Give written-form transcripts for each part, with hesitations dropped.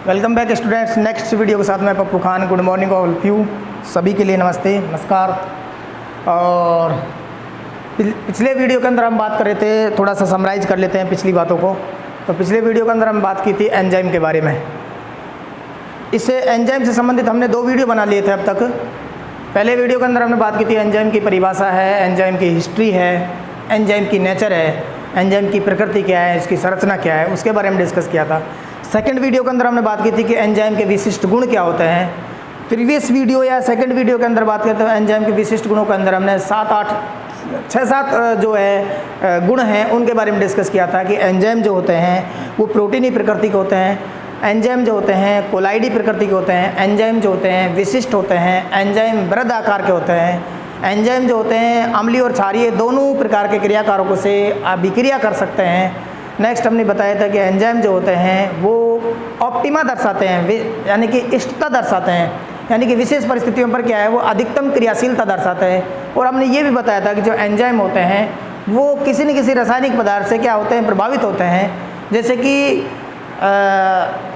Welcome back students. Next video के साथ मैं Pappu Khan. Good morning all of you, सभी के लिए नमस्ते नमस्कार। और पिछले वीडियो के अंदर हम बात कर रहे थे, थोड़ा सा समराइज कर लेते हैं पिछली बातों को। तो पिछले वीडियो के अंदर हम बात की थी एंजाइम के बारे में। इससे एंजाइम से संबंधित हमने 2 वीडियो बना लिए थे अब तक। पहले वीडियो के अंदर हमने बात की थी एंजाइम की परिभाषा है, एंजाइम की हिस्ट्री है, एंजाइम की नेचर है, एंजाइम की प्रकृति क्या है, इसकी संरचना क्या है, उसके बारे में डिस्कस किया था। सेकंड वीडियो के अंदर हमने बात की थी कि एंजाइम के विशिष्ट गुण क्या होते हैं। प्रीवियस वीडियो या सेकंड वीडियो के अंदर बात करते हैं एंजाइम के विशिष्ट गुणों के अंदर हमने 6-7 जो है गुण हैं उनके बारे में डिस्कस किया था कि एंजाइम जो होते हैं वो प्रोटीनी प्रकृति के होते हैं, एंजाइम जो होते हैं कोलाइडी प्रकृति के होते हैं, एंजाइम जो होते हैं विशिष्ट होते हैं, एंजाइम वृहद आकार के होते हैं, एंजाइम जो होते हैं अम्लीय और क्षारीय दोनों प्रकार के क्रियाकारकों से अभिक्रिया कर सकते हैं। नेक्स्ट हमने बताया था कि एंजाइम जो होते हैं वो ऑप्टिमा दर्शाते हैं, यानी कि इष्टता दर्शाते हैं, यानी कि विशेष परिस्थितियों पर क्या है वो अधिकतम क्रियाशीलता दर्शाते हैं। और हमने ये भी बताया था कि जो एंजाइम होते हैं वो किसी न किसी रासायनिक पदार्थ से क्या होते हैं, प्रभावित होते हैं। जैसे कि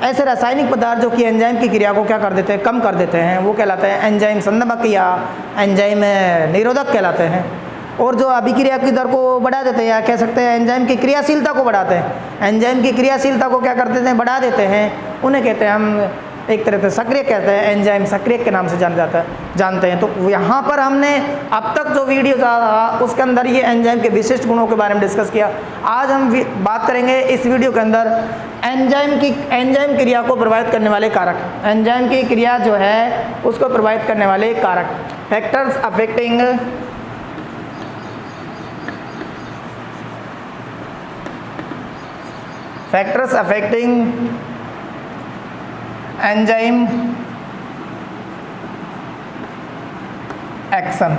ऐसे रासायनिक पदार्थ जो कि एंजाइम की क्रिया को क्या कर देते हैं, कम कर देते हैं, वो कहलाते हैं एंजाइम संदमक या एंजाइम निरोधक कहलाते हैं। और जो अभिक्रिया की दर को बढ़ा देते हैं या कह सकते हैं एंजाइम की क्रियाशीलता को बढ़ाते हैं, एंजाइम की क्रियाशीलता को क्या कर देते हैं, बढ़ा देते हैं, उन्हें कहते हैं हम एक तरह से सक्रिय कहते हैं, एंजाइम सक्रिय के नाम से जानते हैं। तो यहाँ पर हमने अब तक जो वीडियो था उसके अंदर ये एंजाइम के विशिष्ट गुणों के बारे में डिस्कस किया। आज हम बात करेंगे इस वीडियो के अंदर एंजाइम क्रिया को प्रभावित करने वाले कारक, एंजाइम की क्रिया जो है उसको प्रभावित करने वाले कारक, factors affecting enzyme action,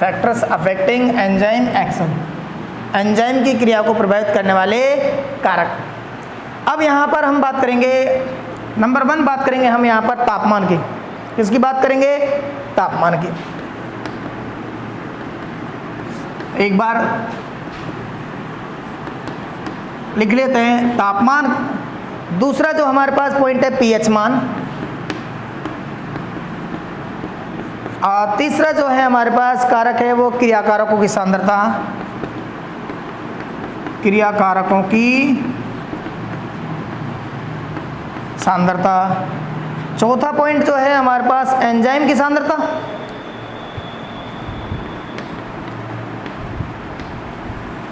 factors affecting enzyme action, enzyme की क्रिया को प्रभावित करने वाले कारक। अब यहाँ पर हम बात करेंगे, नंबर 1 बात करेंगे हम यहाँ पर तापमान की। किसकी बात करेंगे? तापमान की। एक बार लिख लेते हैं तापमान। दूसरा जो हमारे पास पॉइंट है पीएच मान। और तीसरा जो है हमारे पास कारक है वो क्रियाकारकों की सांद्रता, क्रियाकारकों की सांद्रता। चौथा पॉइंट जो है हमारे पास एंजाइम की सांद्रता,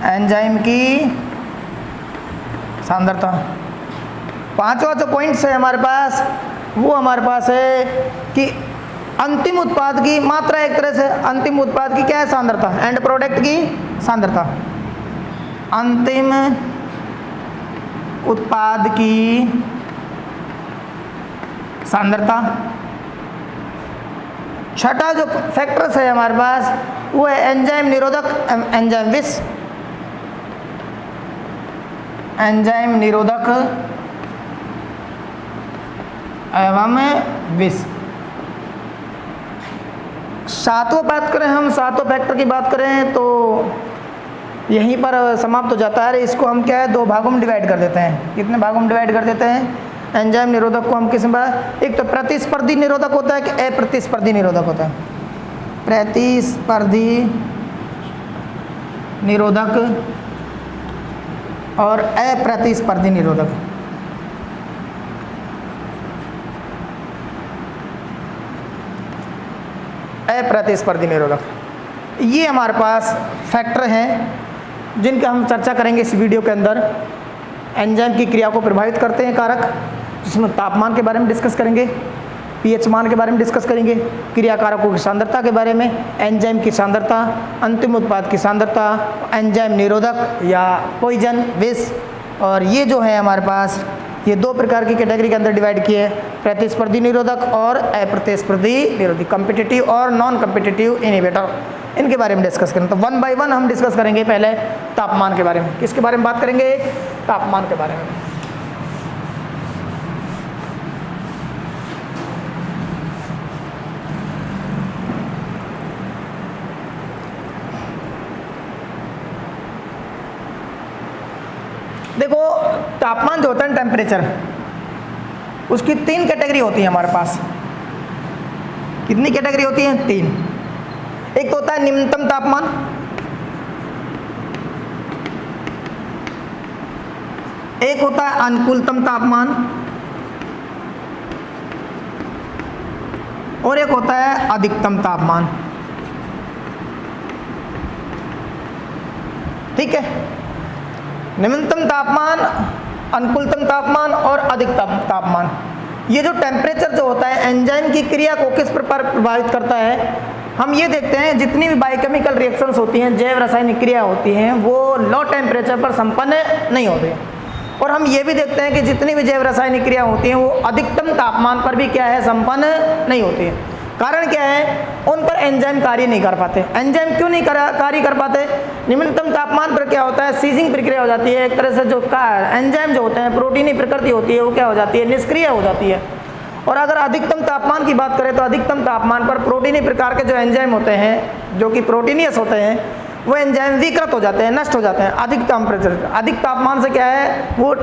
एंजाइम की सांद्रता। 5वां जो पॉइंट्स है हमारे पास वो हमारे पास है कि अंतिम उत्पाद की मात्रा, एक तरह से अंतिम उत्पाद की क्या है, सांद्रता, एंड प्रोडक्ट की सांद्रता, अंतिम उत्पाद की सांद्रता। छठा जो फैक्टर्स है हमारे पास वो है एंजाइम निरोधक, एंजाइम विष, एंजाइम निरोधक एवं विष। 7वां बात करें हम, 7वां फैक्टर की बात करें तो यहीं पर समाप्त हो जाता है। इसको हम क्या है 2 भागों में डिवाइड कर देते हैं। कितने भागों में डिवाइड कर देते हैं? एंजाइम निरोधक को हम किस में, एक तो प्रतिस्पर्धी निरोधक होता है कि अप्रतिस्पर्धी निरोधक होता है। प्रतिस्पर्धी निरोधक और अप्रतिस्पर्धी निरोधक। अप्रतिस्पर्धी निरोधक ये हमारे पास फैक्टर हैं जिनका हम चर्चा करेंगे इस वीडियो के अंदर। एंजाइम की क्रिया को प्रभावित करते हैं कारक, जिसमें तापमान के बारे में डिस्कस करेंगे, पीएच मान के बारे में डिस्कस करेंगे, क्रियाकारकों की सांद्रता के बारे में, एंजाइम की सांद्रता, अंतिम उत्पाद की सांद्रता, एंजाइम निरोधक या पॉइजन विष। और ये जो है हमारे पास ये 2 प्रकार की कैटेगरी के अंदर डिवाइड किए हैं, प्रतिस्पर्धी निरोधक और अप्रतिस्पर्धी निरोधक, कॉम्पिटिटिव और नॉन कॉम्पिटिटिव इनहिबिटर। इनके बारे में डिस्कस करें तो 1 बाय 1 हम डिस्कस करेंगे। पहले तापमान के बारे में। किसके बारे में बात करेंगे? तापमान के बारे में। देखो तापमान जो होता है टेम्परेचर, उसकी 3 कैटेगरी होती है हमारे पास। कितनी कैटेगरी होती है? 3। एक तो होता है निम्नतम तापमान, एक होता है अनुकूलतम तापमान, और एक होता है अधिकतम तापमान। ठीक है, निम्नतम तापमान, अनुकूलतम तापमान और अधिकतम तापमान। ये जो टेम्परेचर जो होता है एंजाइम की क्रिया को किस प्रकार प्रभावित करता है, हम ये देखते हैं जितनी भी बायोकेमिकल रिएक्शंस होती हैं, जैव रासायनिक क्रिया होती हैं, वो लो टेम्परेचर पर संपन्न नहीं होती हैं। और हम ये भी देखते हैं कि जितनी भी जैव रासायनिक क्रिया होती हैं वो अधिकतम तापमान पर भी क्या है, संपन्न नहीं होती है। कारण क्या है? उन पर एंजाइम कार्य नहीं कर पाते। एंजाइम क्यों नहीं कार्य कर पाते? निम्नतम तापमान पर क्या होता है, सीजिंग प्रक्रिया हो जाती है। एक तरह से जो एंजाइम जो होते हैं, प्रोटीनी प्रकृति होती है, वो क्या हो जाती है, निष्क्रिय हो जाती है। और अगर अधिकतम तापमान की बात करें तो अधिकतम तापमान पर प्रोटीनी प्रकार के जो एंजाइम होते हैं, जो कि प्रोटीनियस होते हैं, वो एंजाइम विकृत हो जाते हैं, नष्ट हो जाते हैं। अधिक टेम्परेचर, अधिक तापमान से क्या है, वो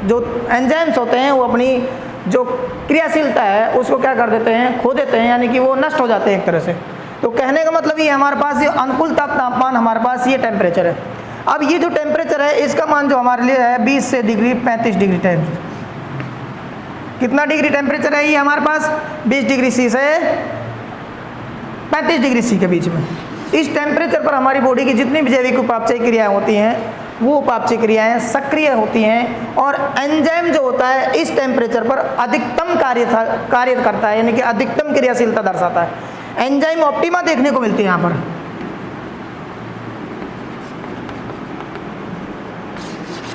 जो एंजाइम्स होते हैं वो अपनी जो क्रियाशीलता है उसको क्या कर देते हैं, खो देते हैं, यानी कि वो नष्ट हो जाते हैं एक तरह से। तो कहने का मतलब ये हमारे पास ये अनुकूल तापमान, हमारे पास ये टेम्परेचर है। अब ये जो टेम्परेचर है इसका मान जो हमारे लिए है 20 से डिग्री 35 डिग्री टेम्परेचर। कितना डिग्री टेम्परेचर है ये हमारे पास? 20 डिग्री सी से 35 डिग्री सी के बीच में। इस टेम्परेचर पर हमारी बॉडी की जितनी भी जैविक उपापचय क्रियाएं होती हैं वो उपापचय क्रियाएं सक्रिय होती हैं, और एंजाइम जो होता है इस टेम्परेचर पर अधिकतम कार्य करता है, यानी कि अधिकतम क्रियाशीलता दर्शाता है। एंजाइम ऑप्टिमा देखने को मिलती है यहाँ पर।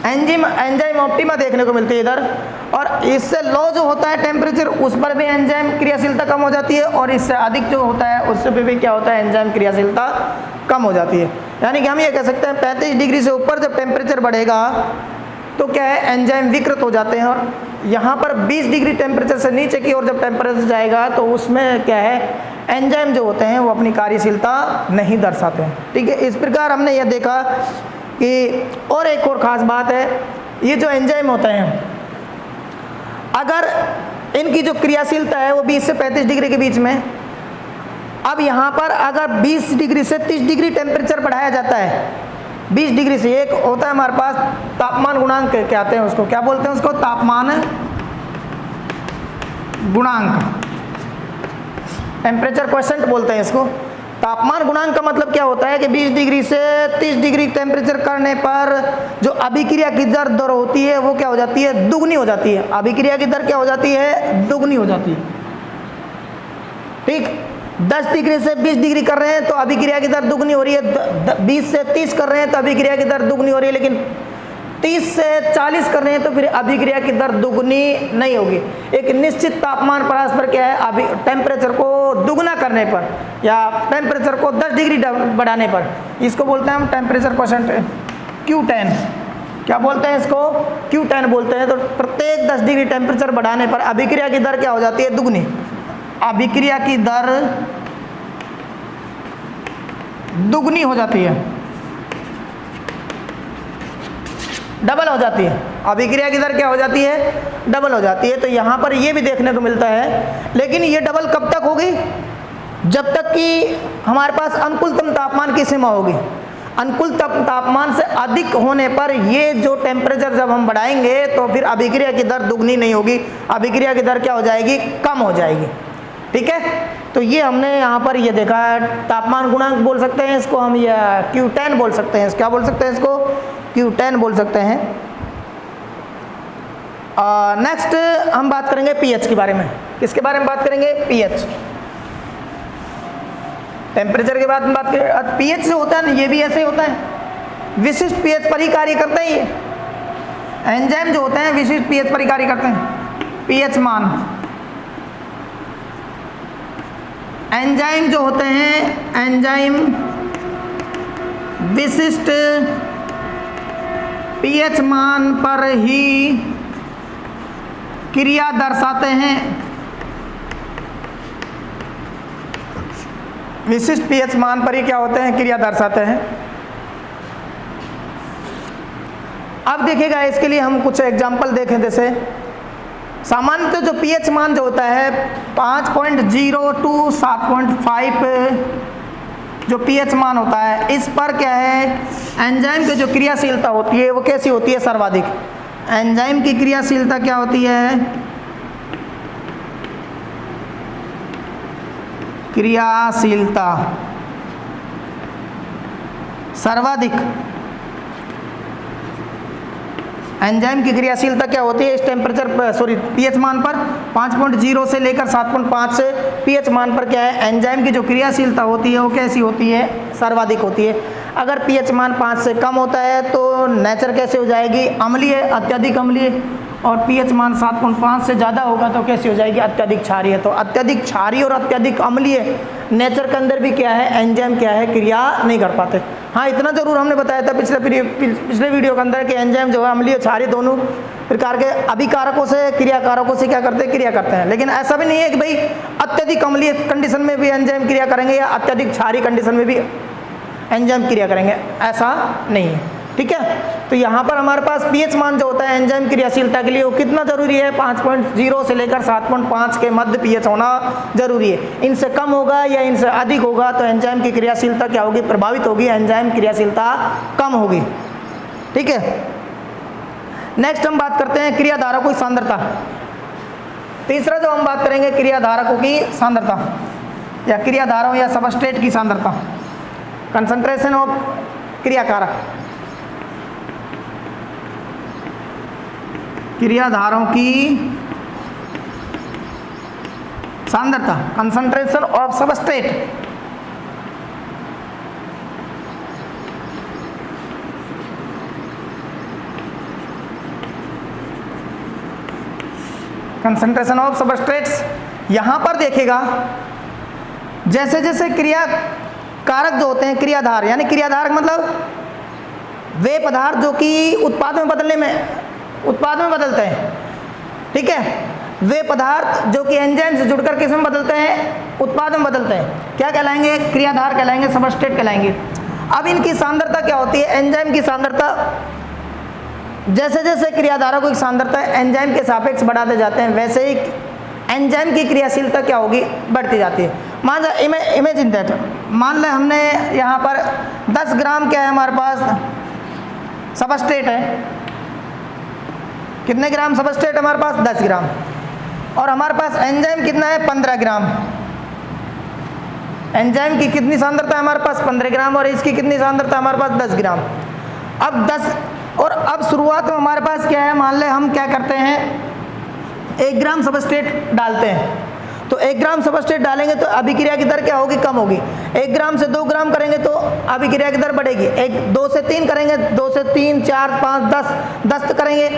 एंजाइम ऑप्टिमा देखने को मिलती है इधर, और इससे लो जो होता है टेम्परेचर उस पर भी एंजाइम क्रियाशीलता कम हो जाती है, और इससे अधिक जो होता है उससे भी क्या होता है, एंजाइम क्रियाशीलता कम हो जाती है। यानी कि हम ये कह सकते हैं 35 डिग्री से ऊपर जब टेम्परेचर बढ़ेगा तो क्या है, एंजाइम विकृत हो जाते हैं। और यहाँ पर 20 डिग्री टेम्परेचर से नीचे की ओर जब टेम्परेचर जाएगा तो उसमें क्या है, एंजाइम जो होते हैं वो अपनी कार्यशीलता नहीं दर्शाते हैं। ठीक है, इस प्रकार हमने यह देखा कि और एक और ख़ास बात है, ये जो एंजाइम होते हैं अगर इनकी जो क्रियाशीलता है वो 20 से 35 डिग्री के बीच में, अब यहाँ पर अगर 20 डिग्री से 30 डिग्री टेम्परेचर बढ़ाया जाता है, 20 डिग्री से, एक होता है हमारे पास तापमान गुणांक कहते हैं उसको, क्या बोलते हैं उसको, तापमान गुणांक, टेम्परेचर क्वोशिएंट बोलते हैं इसको। तापमान गुणांक का मतलब क्या होता है कि 20 डिग्री से 30 डिग्री टेम्परेचर करने पर जो अभिक्रिया की दर होती है वो क्या हो जाती है, दुगनी हो जाती है। अभिक्रिया की दर क्या हो जाती है, दुगनी हो जाती है। ठीक, 10 डिग्री से 20 डिग्री कर रहे हैं तो अभिक्रिया की दर दुगनी हो रही है, 20 से 30 कर रहे हैं तो अभिक्रिया की दर दुगनी हो रही है, लेकिन 30 से 40 कर रहे हैं तो फिर अभिक्रिया की दर दुगनी नहीं होगी। एक निश्चित तापमान प्रयास पर क्या है, अभी टेम्परेचर को दुगना करने पर या टेम्परेचर को 10 डिग्री बढ़ाने पर, इसको बोलते हैं हम टेम्परेचर क्वोशिएंट Q10। क्या बोलते हैं इसको, Q10 बोलते हैं। तो प्रत्येक 10 डिग्री टेम्परेचर बढ़ाने पर अभिक्रिया की दर क्या हो जाती है, दुगनी। अभिक्रिया की दर दुगनी हो जाती है, डबल हो जाती है। अभिक्रिया की दर क्या हो जाती है, डबल हो जाती है। तो यहाँ पर ये भी देखने को मिलता है, लेकिन ये डबल कब तक होगी, जब तक कि हमारे पास अनुकूलतम तापमान की सीमा होगी। अनुकूलतम तापमान से अधिक होने पर ये जो टेम्परेचर जब हम बढ़ाएंगे तो फिर अभिक्रिया की दर दुगनी नहीं होगी, अभिक्रिया की दर क्या हो जाएगी, कम हो जाएगी। ठीक है, तो ये हमने यहाँ पर ये देखा, तापमान गुणांक बोल सकते हैं इसको हम, या Q10 बोल सकते हैं, क्या बोल सकते हैं इसको, Q10 बोल सकते हैं। नेक्स्ट हम बात करेंगे pH के बारे में। किसके बारे में बात करेंगे, pH। टेम्परेचर के बाद में बात करें, pH जो होता है ना ये भी ऐसे ही होता है, विशिष्ट pH पर ही कार्य करते हैं। ये एंजाइम जो होते हैं विशिष्ट pH पर ही कार्य करते हैं। pH मान, एंजाइम जो होते हैं, एंजाइम विशिष्ट pH मान पर ही क्रिया दर्शाते हैं। विशिष्ट pH मान पर ही क्या होते हैं, क्रिया दर्शाते हैं। अब देखिएगा इसके लिए हम कुछ एग्जाम्पल देखें। जैसे सामान्यतः जो पीएच मान जो होता है 5.0 टू 7.5 जो पीएच मान होता है, इस पर क्या है एंजाइम की जो क्रियाशीलता होती है वो कैसी होती है, सर्वाधिक। एंजाइम की क्रियाशीलता क्या होती है, क्रियाशीलता सर्वाधिक। एंजाइम की क्रियाशीलता क्या होती है इस टेम्परेचर पीएच मान पर 5.0 से लेकर 7.5 से पीएच मान पर क्या है एंजाइम की जो क्रियाशीलता होती है वो कैसी होती है, सर्वाधिक होती है। अगर पीएच मान 5 से कम होता है तो नेचर कैसे हो जाएगी, अम्लीय, अत्यधिक अम्लीय। और पीएच मान 7.5 से ज़्यादा होगा तो कैसी हो जाएगी, अत्यधिक क्षारीय। तो अत्यधिक क्षारीय और अत्यधिक अम्लीय नेचर के अंदर भी क्या है, एंजाइम क्या है, क्रिया नहीं कर पाते। हाँ, इतना जरूर हमने बताया था पिछले वीडियो के अंदर कि एंजाइम जो है अम्लीय क्षारीय दोनों प्रकार के अभिकारकों से, क्रियाकारकों से क्या करते हैं, क्रिया करते हैं। लेकिन ऐसा भी नहीं है कि भाई अत्यधिक अम्लीय कंडीशन में भी एंजाइम क्रिया करेंगे या अत्यधिक क्षारीय कंडीशन में भी एंजाइम क्रिया करेंगे, ऐसा नहीं है। ठीक है, तो यहाँ पर हमारे पास पीएच मान जो होता है एंजाइम क्रियाशीलता के लिए वो कितना जरूरी है, 5.0 से लेकर 7.5 के मध्य पीएच होना जरूरी है। इनसे कम होगा या इनसे अधिक होगा तो एंजाइम की क्रियाशीलता क्या होगी, प्रभावित होगी, एंजाइम क्रियाशीलता कम होगी। ठीक है, नेक्स्ट हम बात करते हैं क्रियाधारकों की सांद्रता। तीसरा जो हम बात करेंगे क्रियाधारकों की सांद्रता या क्रियाधारों या सबस्ट्रेट की सांद्रता, कंसंट्रेशन ऑफ क्रियाकारक। क्रियाधारों की सांद्रता, concentration of substrate. Concentration of substrates. यहां पर देखेगा जैसे जैसे क्रिया कारक जो होते हैं, क्रियाधार यानी क्रियाधारक मतलब वे पदार्थ जो कि उत्पाद में बदलते हैं। ठीक है, वे पदार्थ जो कि एंजाइम से जुड़कर किस में बदलते हैं, उत्पाद में बदलते हैं, क्या कहलाएंगे, क्रियाधार कहलाएंगे, सबस्ट्रेट कहलाएंगे। अब इनकी सांद्रता क्या होती है, एंजाइम की सांद्रता जैसे जैसे क्रियाधारकों की सांद्रता एंजाइम के सापेक्ष बढ़ाते जाते हैं वैसे ही एंजाइम की क्रियाशीलता क्या होगी, बढ़ती जाती है। मान लो इमेजिन दैट, मान लें हमने यहाँ पर 10 ग्राम क्या है हमारे पास सबस्ट्रेट है। कितने ग्राम सबस्ट्रेट है हमारे पास, 10 ग्राम। और हमारे पास एंजाइम कितना है, 15 ग्राम। एंजाइम की कितनी सांद्रता है हमारे पास, 15 ग्राम, और इसकी कितनी सांद्रता है हमारे पास, 10 ग्राम। अब शुरुआत में हमारे पास क्या है, मान लें हम क्या करते हैं 1 ग्राम सबस्ट्रेट डालते हैं। तो 1 ग्राम सबस्ट्रेट डालेंगे तो अभिक्रिया की दर क्या होगी, कम होगी। 1 ग्राम से 2 ग्राम करेंगे तो अभिक्रिया की दर बढ़ेगी। 2 से 3 करेंगे, 2 से 3, 4, 5, 10 तक करेंगे,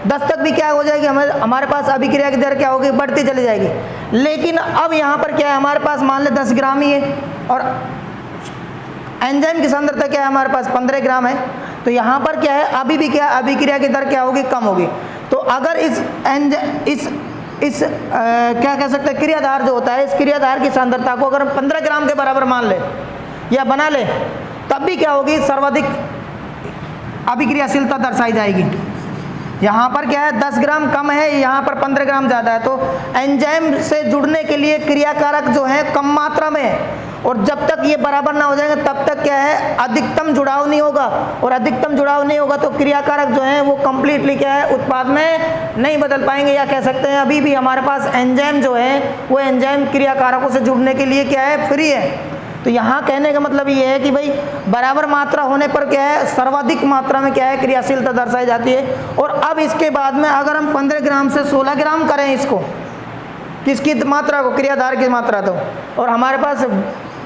10 तक भी क्या हो जाएगी, हमारे पास अभिक्रिया की दर क्या होगी, बढ़ती चली जाएगी। लेकिन अब यहाँ पर क्या है, हमारे पास मान ले 10 ग्राम ही है और एंजाइम की सांद्रता क्या है हमारे पास, 15 ग्राम है। तो यहाँ पर क्या है, अभी भी क्या अभिक्रिया की दर क्या होगी, कम होगी। तो अगर क्या कह सकते हैं, क्रियाधार जो होता है, इस क्रियाधार की सांद्रता को अगर हम 15 ग्राम के बराबर मान ले या बना ले, तब भी क्या होगी, सर्वाधिक अभिक्रियाशीलता दर्शाई जाएगी। यहाँ पर क्या है, 10 ग्राम कम है, यहाँ पर 15 ग्राम ज़्यादा है। तो एंजाइम से जुड़ने के लिए क्रियाकारक जो है कम मात्रा में है, और जब तक ये बराबर ना हो जाएंगे तब तक क्या है, अधिकतम जुड़ाव नहीं होगा। और अधिकतम जुड़ाव नहीं होगा तो क्रियाकारक जो है वो कंप्लीटली क्या है, उत्पाद में नहीं बदल पाएंगे। या कह सकते हैं अभी भी हमारे पास एंजाइम जो है वो एंजाइम क्रियाकारकों से जुड़ने के लिए क्या है, फ्री है। तो यहाँ कहने का मतलब ये है कि भाई बराबर मात्रा होने पर क्या है, सर्वाधिक मात्रा में क्या है, क्रियाशीलता दर्शाई जाती है। और अब इसके बाद में अगर हम 15 ग्राम से 16 ग्राम करें इसको, किसकी मात्रा को, क्रियाधार की मात्रा, तो और हमारे पास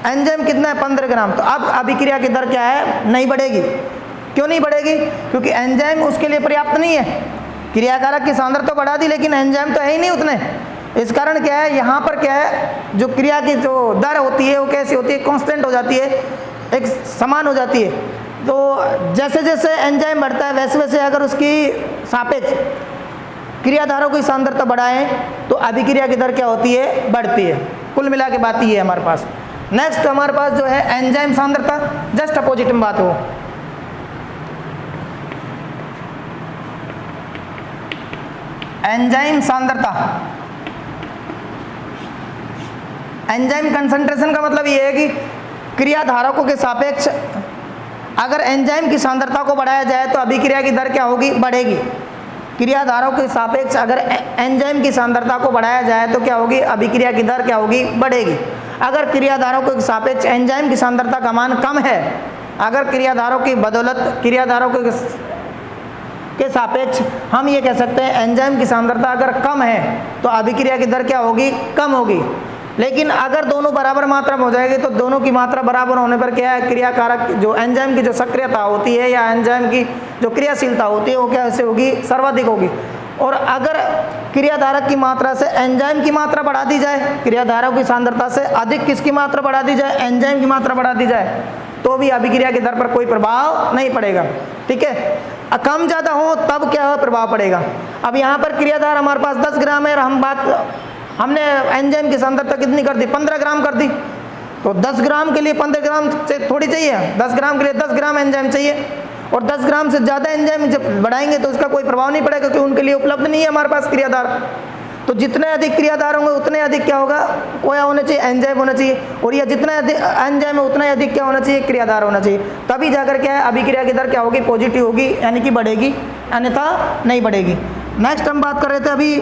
एंजाइम कितना है, 15 ग्राम, तो अब अभिक्रिया की दर क्या है, नहीं बढ़ेगी। क्यों नहीं बढ़ेगी, क्योंकि एंजाइम उसके लिए पर्याप्त नहीं है। क्रियाकारक की सांद्रता तो बढ़ा दी लेकिन एंजाइम तो है ही नहीं उतने। इस कारण क्या है, यहाँ पर क्या है, जो क्रिया की जो दर होती है वो कैसी होती है, कांस्टेंट हो जाती है, एक समान हो जाती है। तो जैसे जैसे एंजाइम बढ़ता है वैसे वैसे अगर उसकी सापेक्ष क्रियाधारों की सांद्रता बढ़ाएं तो अभिक्रिया की दर क्या होती है, बढ़ती है। कुल मिला के बात ये है हमारे पास। नेक्स्ट हमारे पास जो है एंजाइम सांद्रता, जस्ट अपोजिट में बात हो। एंजाइम सांद्रता। एंजाइम कंसंट्रेशन का मतलब ये है कि क्रियाधारकों के सापेक्ष अगर एंजाइम की सांद्रता को बढ़ाया जाए तो अभिक्रिया की दर क्या होगी, बढ़ेगी। क्रियाधारों के सापेक्ष अगर एंजाइम की सांद्रता को बढ़ाया जाए तो क्या होगी, अभिक्रिया की दर क्या होगी, बढ़ेगी। अगर क्रियाधारों के सापेक्ष एंजाइम की सांद्रता का मान कम है, अगर क्रियाधारों की बदौलत क्रियाधारों के सापेक्ष हम ये कह सकते हैं एंजाइम की सांद्रता अगर कम है तो अभिक्रिया की दर क्या होगी, कम होगी। लेकिन अगर दोनों बराबर मात्रा में हो जाएगी तो दोनों की मात्रा बराबर होने पर क्या है, क्रियाकारक जो एंजाइम की जो सक्रियता होती है या एंजाइम की जो क्रियाशीलता होती है वो क्या ऐसे होगी, सर्वाधिक होगी। और अगर क्रियाधारक की मात्रा से एंजाइम की मात्रा बढ़ा दी जाए, क्रियाधारक की सांद्रता से अधिक किसकी मात्रा बढ़ा दी जाए, एंजाइम की मात्रा बढ़ा दी जाए, तो भी अभिक्रिया की दर पर कोई प्रभाव नहीं पड़ेगा। ठीक है, कम ज़्यादा हो तब क्या हो, प्रभाव पड़ेगा। अब यहाँ पर क्रियाधार हमारे पास 10 ग्राम है और हमने एंजाइम की सांद्रता कितनी कर दी, 15 ग्राम कर दी। तो 10 ग्राम के लिए 15 ग्राम से थोड़ी चाहिए, 10 ग्राम के लिए 10 ग्राम एंजाइम चाहिए। और 10 ग्राम से ज़्यादा एंजाइम जब बढ़ाएंगे तो उसका कोई प्रभाव नहीं पड़ेगा क्योंकि उनके लिए उपलब्ध नहीं है हमारे पास क्रियाधार। तो जितने अधिक क्रियाधार होंगे उतने अधिक क्या होगा, कोया होना चाहिए, एंजाइम होना चाहिए। और यह जितना अधिक एंजाइम है उतना अधिक क्या होना चाहिए, क्रियाधार होना चाहिए। तभी जाकर क्या है, अभिक्रिया की दर क्या होगी, पॉजिटिव होगी, यानी कि बढ़ेगी, अन्यथा नहीं बढ़ेगी। नेक्स्ट हम बात कर रहे थे अभी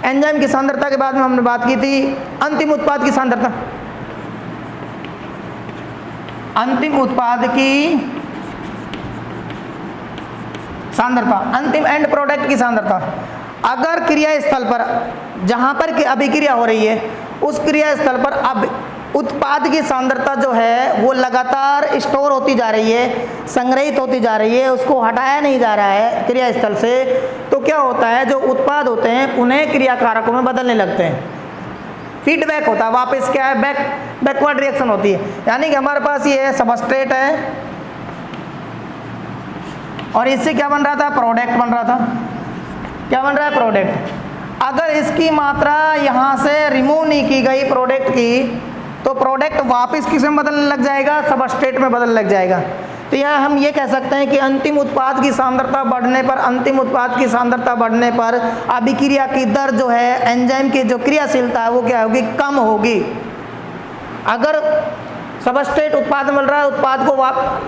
एंजाइम की सांद्रता के बाद में हमने बात की थी अंतिम उत्पाद की सांद्रता। अंतिम उत्पाद की सांद्रता, अंतिम एंड प्रोडक्ट की सांद्रता। अगर क्रिया स्थल पर जहां पर की अभिक्रिया हो रही है उस क्रिया स्थल पर अब उत्पाद की सांद्रता जो है वो लगातार स्टोर होती जा रही है, संग्रहित होती जा रही है, उसको हटाया नहीं जा रहा है क्रिया स्थल से, तो क्या होता है, जो उत्पाद होते हैं उन्हें क्रियाकारकों में बदलने लगते हैं। फीडबैक होता है, वापस क्या है, बैकवर्ड रिएक्शन होती है। यानी कि हमारे पास ये सबस्ट्रेट है और इससे क्या बन रहा था, प्रोडक्ट बन रहा था। क्या बन रहा है, प्रोडक्ट। अगर इसकी मात्रा यहाँ से रिमूव नहीं की गई प्रोडक्ट की तो प्रोडक्ट वापस किस में बदलने लग जाएगा, सबस्ट्रेट में बदलने लग जाएगा। तो यहाँ हम ये कह सकते हैं कि अंतिम उत्पाद की सांद्रता बढ़ने पर, अंतिम उत्पाद की सांद्रता बढ़ने पर अभिक्रिया की दर जो है, एंजाइम की जो क्रियाशीलता है वो क्या होगी, कम होगी। अगर सबस्ट्रेट उत्पाद मिल रहा है, उत्पाद को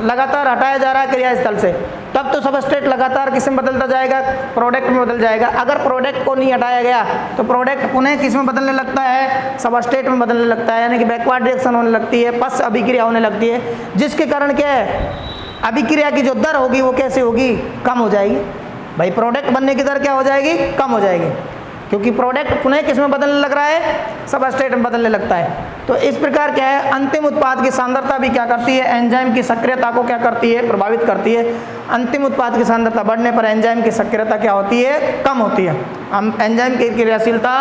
लगातार हटाया जा रहा है क्रिया स्थल से, तब तो सबस्ट्रेट लगातार किस में बदलता जाएगा, प्रोडक्ट में बदल जाएगा। अगर प्रोडक्ट को नहीं हटाया गया तो प्रोडक्ट पुनः किस में बदलने लगता है, सबस्ट्रेट में बदलने लगता है, यानी कि बैकवर्ड रिएक्शन होने लगती है, पश्च अभिक्रिया होने लगती है, जिसके कारण क्या है, अभिक्रिया की जो दर होगी वो कैसे होगी, कम हो जाएगी। भाई प्रोडक्ट बनने की दर क्या हो जाएगी, कम हो जाएगी, क्योंकि प्रोडक्ट पुनः किस में बदलने लग रहा है, सबस्ट्रेट में बदलने लगता है। तो इस प्रकार क्या है, अंतिम उत्पाद की सांद्रता भी क्या करती है, एंजाइम की सक्रियता को क्या करती है, प्रभावित करती है। अंतिम उत्पाद की सांद्रता बढ़ने पर एंजाइम की सक्रियता क्या होती है, कम होती है, हम एंजाइम की क्रियाशीलता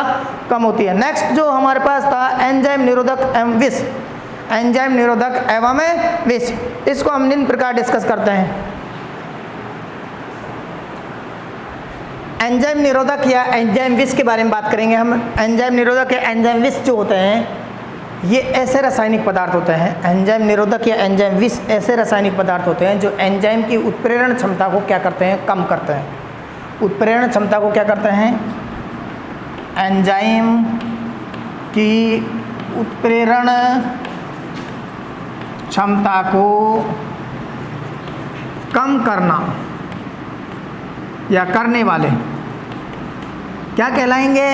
कम होती है। नेक्स्ट जो हमारे पास था एंजाइम निरोधक एवं विष, एंजाइम निरोधक एवं विष, इसको हम निम्न प्रकार डिस्कस करते हैं। एंजाइम निरोधक या एंजाइम विष के बारे में बात करेंगे हम। एंजाइम निरोधक या एंजाइम विष जो होते हैं ये ऐसे रासायनिक पदार्थ होते हैं, एंजाइम निरोधक या एंजाइम विष ऐसे रासायनिक पदार्थ होते हैं जो एंजाइम की उत्प्रेरण क्षमता को क्या करते हैं, कम करते हैं। उत्प्रेरण क्षमता को क्या करते हैं, एंजाइम की उत्प्रेरण क्षमता को कम करना या करने वाले क्या कहलाएंगे,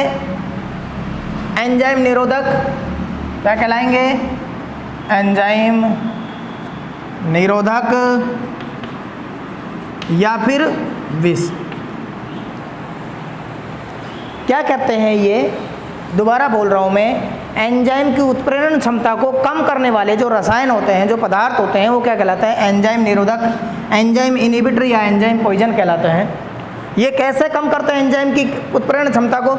एंजाइम निरोधक। क्या कहलाएंगे, एंजाइम निरोधक या फिर विष। क्या कहते हैं ये, दोबारा बोल रहा हूँ मैं, एंजाइम की उत्प्रेरण क्षमता को कम करने वाले जो रसायन होते हैं, जो पदार्थ होते हैं वो क्या कहलाते हैं, एंजाइम निरोधक, एंजाइम इनहिबिटर या एंजाइम पॉइजन कहलाते हैं। ये कैसे कम करते हैं एंजाइम की उत्प्रेरण क्षमता को,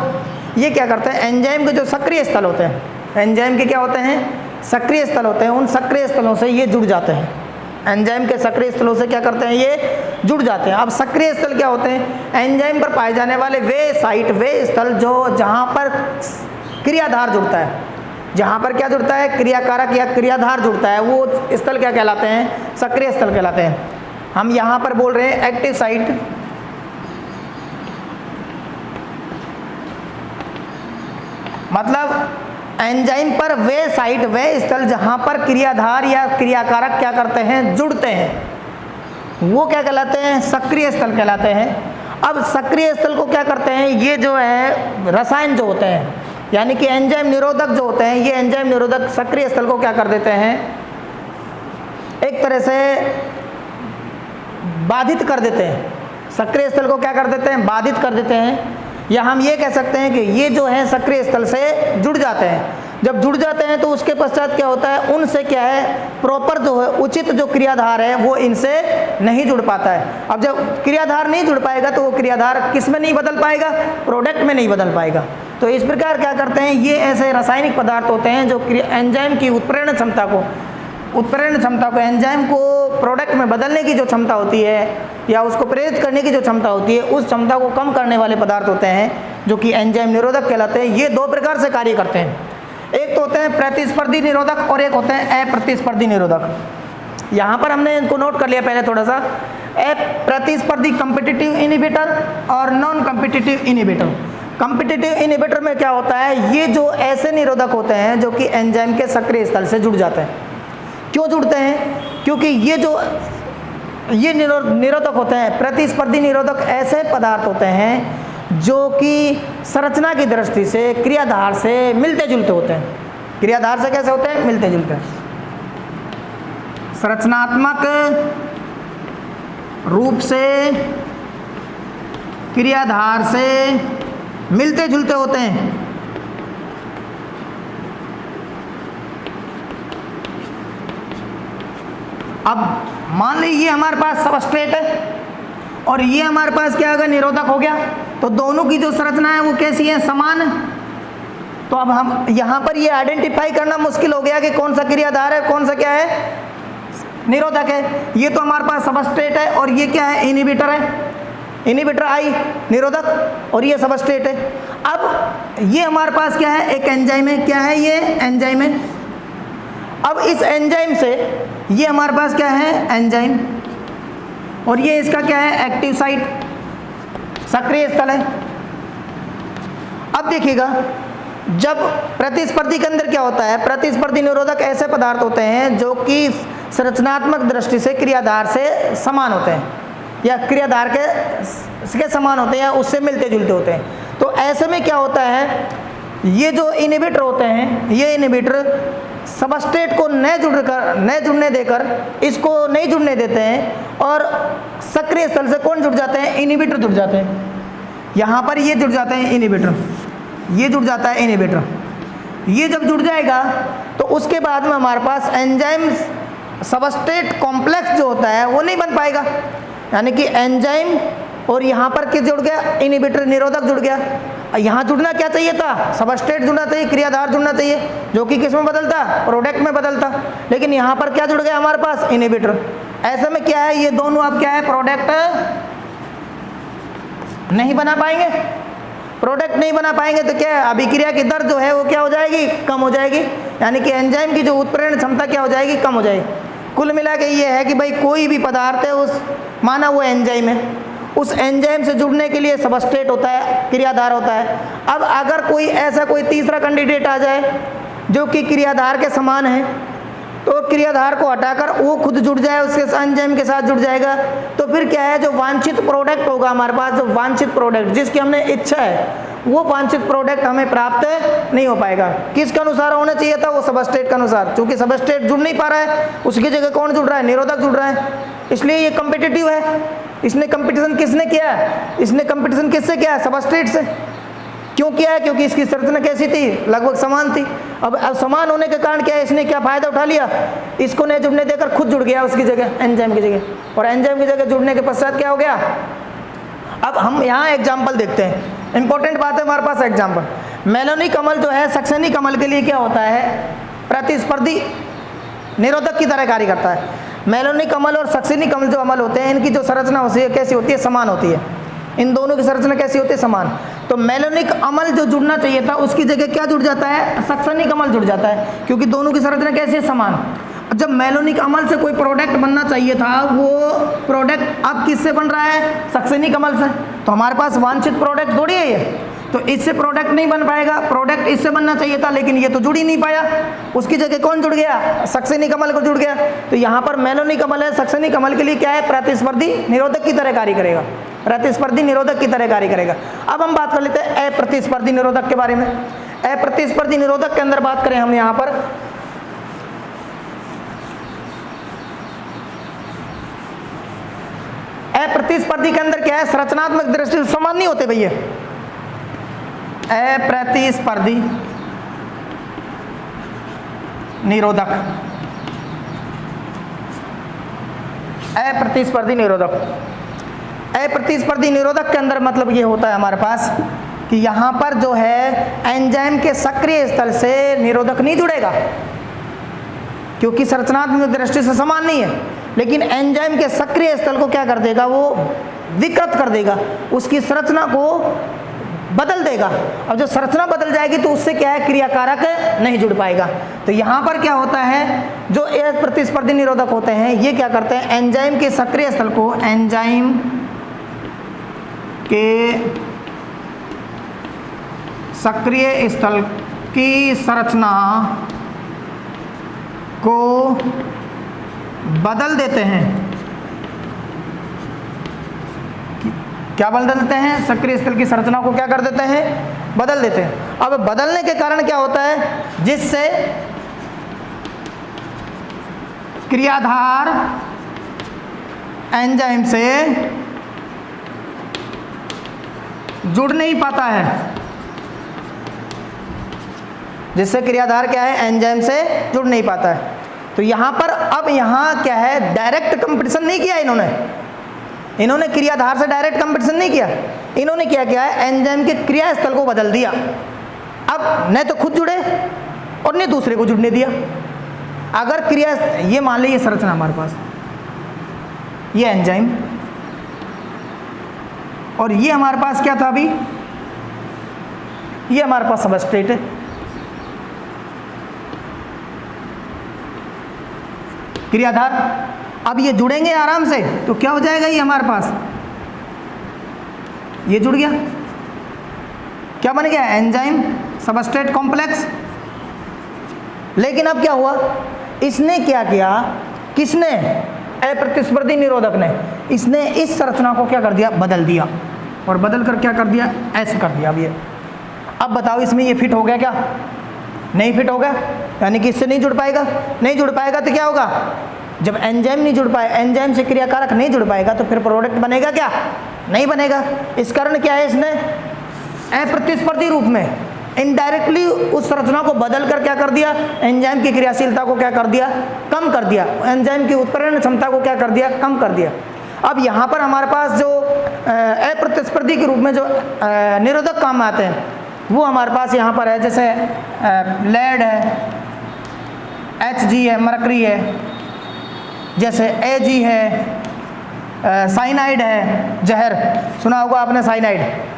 ये क्या करते हैं, एंजाइम के जो सक्रिय स्थल होते हैं, एंजाइम के क्या होते हैं, सक्रिय स्थल होते हैं, उन सक्रिय स्थलों से ये जुड़ जाते हैं। एंजाइम के सक्रिय स्थलों से क्या करते हैं, ये जुड़ जाते हैं। अब सक्रिय स्थल क्या होते हैं, एंजाइम पर पाए जाने वाले वे साइट, वे स्थल जो जहाँ पर क्रियाधार जुड़ता है, जहाँ पर क्या जुड़ता है, क्रियाकारक या क्रियाधार जुड़ता है, वो स्थल क्या कहलाते हैं, सक्रिय स्थल कहलाते हैं। हम यहाँ पर बोल रहे हैं एक्टिव साइट, मतलब एंजाइम पर वे साइट, वे स्थल जहाँ पर क्रियाधार या क्रियाकारक क्या करते हैं, जुड़ते हैं, वो क्या कहलाते हैं, सक्रिय स्थल कहलाते हैं। अब सक्रिय स्थल को क्या करते हैं, ये जो है रसायन जो होते हैं, यानी कि एंजाइम निरोधक जो होते हैं, ये एंजाइम निरोधक सक्रिय स्थल को क्या कर देते हैं, एक तरह से बाधित कर देते हैं। सक्रिय स्थल को क्या कर देते हैं, बाधित कर देते हैं, या हम ये कह सकते हैं कि ये जो है सक्रिय स्थल से जुड़ जाते हैं। जब जुड़ जाते हैं तो उसके पश्चात क्या होता है, उनसे क्या है, प्रॉपर जो है उचित जो क्रियाधार है वो इनसे नहीं जुड़ पाता है। अब जब क्रियाधार नहीं जुड़ पाएगा तो वो क्रियाधार किस में नहीं बदल पाएगा, प्रोडक्ट में नहीं बदल पाएगा। तो इस प्रकार क्या करते हैं, ये ऐसे रासायनिक पदार्थ होते हैं जो एंजाइम की उत्प्रेरण क्षमता को, एंजाइम को प्रोडक्ट में बदलने की जो क्षमता होती है या उसको प्रेरित करने की जो क्षमता होती है, उस क्षमता को कम करने वाले पदार्थ होते हैं जो कि एंजाइम निरोधक कहलाते हैं। ये दो प्रकार से कार्य करते हैं, एक तो होते हैं प्रतिस्पर्धी निरोधक और एक होते हैं अप्रतिस्पर्धी निरोधक। यहाँ पर हमने इनको नोट कर लिया पहले थोड़ा सा, प्रतिस्पर्धी कॉम्पिटिटिव इनहिबिटर और non competitive inhibitor. Competitive inhibitor में क्या होता है, ये जो ऐसे निरोधक होते हैं जो कि एंजाइम के सक्रिय स्थल से जुड़ जाते हैं। क्यों जुड़ते हैं, क्योंकि ये निरोधक होते हैं, प्रतिस्पर्धी निरोधक ऐसे पदार्थ होते हैं जो कि संरचना की दृष्टि से क्रियाधार से मिलते जुलते होते हैं। क्रियाधार से कैसे होते हैं, मिलते जुलते हैं, संरचनात्मक रूप से क्रियाधार से मिलते जुलते होते हैं। अब मान लीजिए हमारे पास सबस्ट्रेट है और ये हमारे पास क्या होगा, निरोधक हो गया, तो दोनों की जो संरचना है वो कैसी है, समान है। तो अब हम यहाँ पर ये आइडेंटिफाई करना मुश्किल हो गया कि कौन सा क्रियाधार है, कौन सा क्या है, निरोधक है। ये तो हमारे पास सबस्ट्रेट है और ये क्या है, इनहिबिटर है, इनहिबिटर आई निरोधक, और ये सबस्ट्रेट है। अब ये हमारे पास क्या है, एक एंजाइम है, क्या है, ये एंजाइम है। अब इस एंजाइम से ये हमारे पास क्या है, एंजाइम, और ये इसका क्या है, एक्टिव साइट, सक्रिय स्थल है। अब देखिएगा, जब प्रतिस्पर्धी के अंदर क्या होता है, प्रतिस्पर्धी निरोधक ऐसे पदार्थ होते हैं जो कि संरचनात्मक दृष्टि से क्रियाधार से समान होते हैं या क्रियाधार के समान होते हैं या उससे मिलते जुलते होते हैं। तो ऐसे में क्या होता है, ये जो इनहिबिटर होते हैं, ये इनहिबिटर सबस्ट्रेट को न जुड़ने देकर इसको नहीं जुड़ने देते हैं और सक्रिय स्थल से कौन जुड़ जाते हैं, इनहिबिटर जुड़ जाते हैं। यहाँ पर ये जुड़ जाते हैं इनहिबिटर, ये जुड़ जाता है इनहिबिटर। ये जब जुड़ जाएगा तो उसके बाद में हमारे पास एंजाइम सबस्ट्रेट कॉम्प्लेक्स जो होता है वो नहीं बन पाएगा, यानी कि एंजाइम और यहाँ पर किस जुड़ गया, इनहिबिटर निरोधक जुड़ गया। यहाँ जुड़ना क्या चाहिए था, सबस्ट्रेट जुड़ना चाहिए, क्रियाधार जुड़ना चाहिए, जो कि किस में बदलता, प्रोडक्ट में बदलता, लेकिन यहाँ पर क्या जुड़ गया हमारे पास, इनहिबिटर। ऐसे में क्या है, ये दोनों अब क्या है, प्रोडक्ट नहीं बना पाएंगे। प्रोडक्ट नहीं बना पाएंगे तो क्या है, अभिक्रिया की दर जो है वो क्या हो जाएगी, कम हो जाएगी, यानी कि एंजाइम की जो उत्प्रेरण क्षमता क्या हो जाएगी, कम हो जाएगी। कुल मिला के ये है कि भाई कोई भी पदार्थ है, उस माना वो एंजाइम है, उस एंजाइम से जुड़ने के लिए सबस्ट्रेट होता है, क्रियाधार होता है। अब अगर कोई ऐसा कोई तीसरा कैंडिडेट आ जाए जो कि क्रियाधार के समान है, तो क्रियाधार को हटाकर वो खुद जुड़ जाए, उसके एंजाइम के साथ जुड़ जाएगा, तो फिर क्या है, जो वांछित प्रोडक्ट होगा हमारे पास, जो वांछित प्रोडक्ट जिसकी हमने इच्छा है, वो वांछित प्रोडक्ट हमें प्राप्त नहीं हो पाएगा। किसके अनुसार होना चाहिए था, वो सबस्ट्रेट के अनुसार। चूंकि सबस्ट्रेट जुड़ नहीं पा रहा है, उसकी जगह कौन जुड़ रहा है, निरोधक जुड़ रहा है, इसलिए ये कॉम्पिटिटिव है। इसने कंपटीशन किसने किया है, इसने कंपटीशन किससे किया है, सबस्ट्रेट से। क्यों किया है, क्योंकि इसकी संरचना कैसी थी, लगभग समान थी। अब समान होने के कारण क्या है, इसने क्या फायदा उठा लिया, इसको नहीं जुड़ने देकर खुद जुड़ गया उसकी जगह, एंजाइम की जगह, और एंजाइम की जगह जुड़ने के पश्चात क्या हो गया। अब हम यहाँ एग्जाम्पल देखते हैं, इंपॉर्टेंट बात है हमारे पास एग्जाम्पल। मेलोनिक अम्ल जो है सक्सेनिक अम्ल के लिए क्या होता है, प्रतिस्पर्धी निरोधक की तरह कार्य करता है। मेलोनिक अम्ल और सक्सेनिक अम्ल जो अम्ल होते हैं, इनकी जो संरचना होती है कैसी होती है, समान होती है। इन दोनों की संरचना कैसी होती है, समान। तो मेलोनिक अम्ल जो जुड़ना चाहिए था उसकी जगह क्या जुड़ जाता है, सक्सेनिक अम्ल जुड़ जाता है, क्योंकि दोनों की संरचना कैसी है, समान। जब मेलोनिक अम्ल से कोई प्रोडक्ट बनना चाहिए था, वो प्रोडक्ट अब किससे बन रहा है, सक्सेनिक अम्ल से, तो हमारे पास वांछित प्रोडक्ट थोड़ी है ये। तो इससे प्रोडक्ट नहीं बन पाएगा, प्रोडक्ट इससे बनना चाहिए था लेकिन ये तो जुड़ ही नहीं पाया। उसकी जगह कौन जुड़ गया? सक्सेनी कमल को जुड़ गया। तो यहाँ पर मेलोनी कमल है, सक्सेनी कमल के लिए क्या है? प्रतिस्पर्धी निरोधक की तरह कार्य करेगा, प्रतिस्पर्धी निरोधक की तरह कार्य करेगा। अब हम बात कर लेते हैं अप्रतिस्पर्धी निरोधक के बारे में। अप्रतिस्पर्धी निरोधक के अंदर बात करें हम यहाँ पर, अप्रतिस्पर्धी के अंदर क्या है? संरचनात्मक दृष्टि से समान नहीं होते भैया। अप्रतिस्पर्धी निरोधक, अप्रतिस्पर्धी निरोधक, अप्रतिस्पर्धी निरोधक के अंदर मतलब ये होता है हमारे पास कि यहाँ पर जो है एंजाइम के सक्रिय स्थल से निरोधक नहीं जुड़ेगा क्योंकि संरचनात्मक दृष्टि से समान नहीं है, लेकिन एंजाइम के सक्रिय स्थल को क्या कर देगा? वो विकृत कर देगा, उसकी संरचना को बदल देगा। अब जो संरचना बदल जाएगी तो उससे क्या है? क्रियाकारक नहीं जुड़ पाएगा। तो यहाँ पर क्या होता है? जो प्रतिस्पर्धी निरोधक होते हैं ये क्या करते हैं? एंजाइम के सक्रिय स्थल को, एंजाइम के सक्रिय स्थल की संरचना को बदल देते हैं। क्या बदल देते हैं? सक्रिय स्थल की संरचना को क्या कर देते हैं? बदल देते हैं। अब बदलने के कारण क्या होता है? जिससे क्रियाधार एंजाइम से जुड़ नहीं पाता है, जिससे क्रियाधार क्या है? एंजाइम से जुड़ नहीं पाता है। तो यहाँ पर अब यहाँ क्या है? डायरेक्ट कंपटीशन नहीं किया इन्होंने क्रियाधार से डायरेक्ट कंपटीशन नहीं किया। इन्होंने क्या किया है? एंजाइम के क्रिया स्थल को बदल दिया। अब न तो खुद जुड़े और न दूसरे को जुड़ने दिया। अगर क्रिया, ये मान लीजिए संरचना हमारे पास, ये एंजाइम और ये हमारे पास क्या था अभी? ये हमारे पास सबस्ट्रेट है। क्रियाधार, अब ये जुड़ेंगे आराम से तो क्या हो जाएगा? ये हमारे पास ये जुड़ गया, क्या बन गया? Enzyme substrate complex. लेकिन अब क्या हुआ? इसने क्या किया? किसने? अप्रतिस्पर्धी निरोधक ने। इसने इस संरचना को क्या कर दिया? बदल दिया। और बदल कर क्या कर दिया? ऐसे कर दिया। अब बताओ इसमें ये फिट हो गया क्या? नहीं फिट होगा, यानी कि इससे नहीं जुड़ पाएगा। नहीं जुड़ पाएगा तो क्या होगा? जब एंजाइम नहीं जुड़ पाए, एंजाइम से क्रियाकारक नहीं जुड़ पाएगा तो फिर प्रोडक्ट बनेगा क्या? नहीं बनेगा। इस कारण क्या है? इसने अप्रतिस्पर्धी रूप में इनडायरेक्टली उस संरचना को बदल कर क्या कर दिया? एंजाइम की क्रियाशीलता को क्या कर दिया? कम कर दिया। एंजाइम की उत्प्रेरण क्षमता को क्या कर दिया? कम कर दिया। अब यहाँ पर हमारे पास जो अप्रतिस्पर्धी के रूप में जो निरोधक काम आते हैं वो हमारे पास यहाँ पर है, जैसे लेड है, Hg है, मरकरी है, जैसे Ag है, साइनाइड है, जहर सुना होगा आपने, साइनाइड।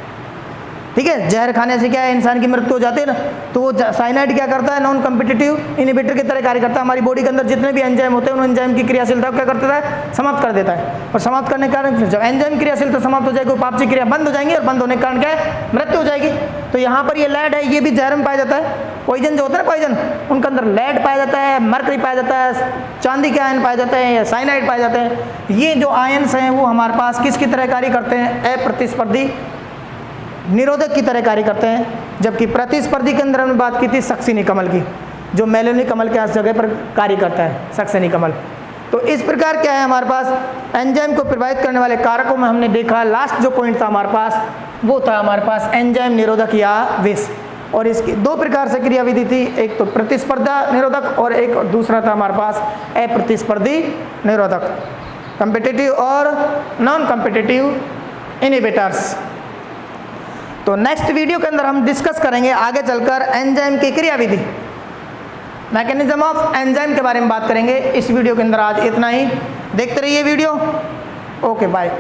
ठीक है, जहर खाने से क्या है? इंसान की मृत्यु हो जाती है ना। तो वो साइनाइड क्या करता है? नॉन कम्पिटिटिव इनहिबिटर की तरह कार्य करता है। हमारी बॉडी के अंदर जितने भी एंजाइम होते हैं उन एंजाइम की क्रियाशीलता को क्या करता है? समाप्त कर देता है। और समाप्त करने के कारण जब एंजाइम क्रियाशीलता समाप्त हो जाएगी, उपापचय क्रिया बंद हो जाएंगी और बंद होने के कारण क्या है? मृत्यु हो जाएगी। तो यहाँ पर ये लेड है, ये भी जहर में पाया जाता है। पॉइजन जो होता है ना, पॉइजन, उनके अंदर लेड पाया जाता है, मरकरी पाया जाता है, चांदी के आयन पाए जाते हैं या साइनाइड पाए जाते हैं। ये जो आयन्स हैं वो हमारे पास किसकी तरह कार्य करते हैं? अप्रतिस्पर्धी निरोधक की तरह कार्य करते हैं। जबकि प्रतिस्पर्धी के अंदर हमने बात की थी सक्सेनी कमल की, जो मेलोनी कमल के जगह पर कार्य करता है, सक्सेनी कमल। तो इस प्रकार क्या है हमारे पास? एंजाइम को प्रभावित करने वाले कारकों में हमने देखा, लास्ट जो पॉइंट था हमारे पास वो था हमारे पास एंजाइम निरोधक या विष। और इसकी दो प्रकार से क्रियाविधि थी, एक तो प्रतिस्पर्धा निरोधक और एक दूसरा था हमारे पास अप्रतिस्पर्धी निरोधक, कम्पिटिटिव और नॉन कम्पिटिटिव इनहिबिटर्स। तो नेक्स्ट वीडियो के अंदर हम डिस्कस करेंगे आगे चलकर एंजाइम की क्रियाविधि, मैकेनिज्म ऑफ एंजाइम के बारे में बात करेंगे। इस वीडियो के अंदर आज इतना ही। देखते रहिए वीडियो। Okay, bye.